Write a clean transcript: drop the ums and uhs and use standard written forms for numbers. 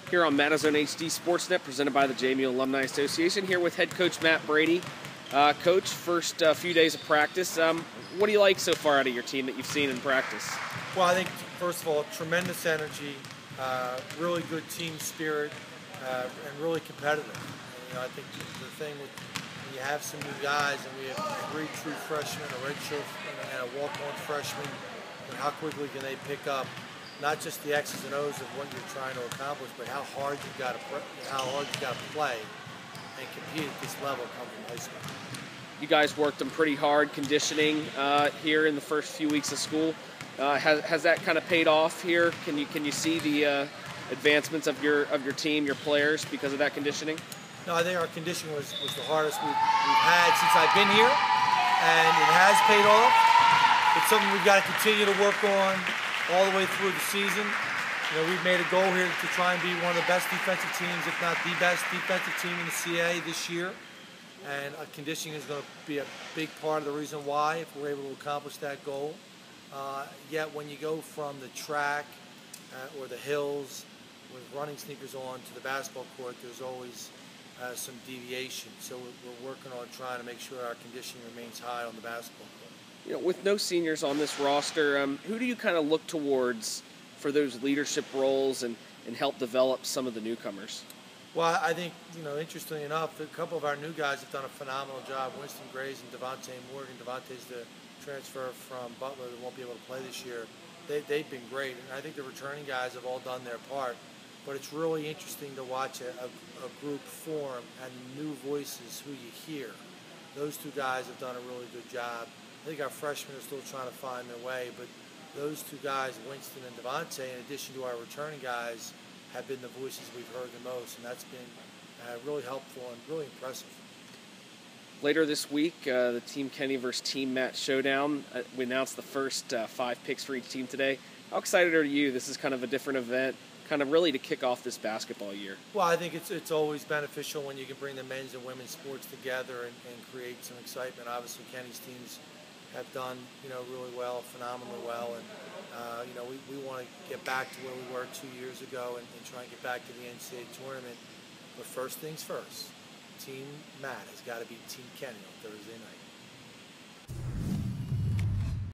Here on Matt Zone HD Sportsnet, presented by the JMU Alumni Association, here with head coach Matt Brady. Coach, first few days of practice, what do you like so far out of your team that you've seen in practice? Well, I think, first of all, tremendous energy, really good team spirit, and really competitive. And, I think the thing with when you have some new guys, and we have 3 true freshmen, a redshirt, and a walk-on freshman, and how quickly can they pick up not just the X's and O's of what you're trying to accomplish, but how hard you've got to play and compete at this level come from high school. You guys worked them pretty hard conditioning here in the first few weeks of school. Has that kind of paid off here? Can you see the advancements of your team, your players, because of that conditioning? No, I think our conditioning was the hardest we've had since I've been here, and it has paid off. It's something we've got to continue to work on all the way through the season. We've made a goal here to try and be one of the best defensive teams, if not the best defensive team in the CA this year. And conditioning is going to be a big part of the reason why, if we're able to accomplish that goal. Yet when you go from the track or the hills with running sneakers on to the basketball court, there's always some deviation. So we're working on trying to make sure our conditioning remains high on the basketball court. With no seniors on this roster, who do you kind of look towards for those leadership roles and help develop some of the newcomers? Well, I think, interestingly enough, a couple of our new guys have done a phenomenal job. Winston Grays and Devontae Morgan. Devontae's the transfer from Butler that won't be able to play this year. They've been great, and I think the returning guys have all done their part. But it's really interesting to watch a group form and new voices who you hear. Those 2 guys have done a really good job. I think our freshmen are still trying to find their way, but those 2 guys, Winston and Devontae, in addition to our returning guys, have been the voices we've heard the most, and that's been really helpful and really impressive. Later this week, the Team Kenny versus Team Matt Showdown. We announced the first 5 picks for each team today. How excited are you? This is kind of a different event, kind of really to kick off this basketball year. Well, I think it's always beneficial when you can bring the men's and women's sports together and create some excitement. Obviously, Kenny's teams have done, really well, phenomenally well, and we want to get back to where we were 2 years ago and try and get back to the NCAA tournament. But first things first, Team Matt has got to beat Team Kenny on Thursday night.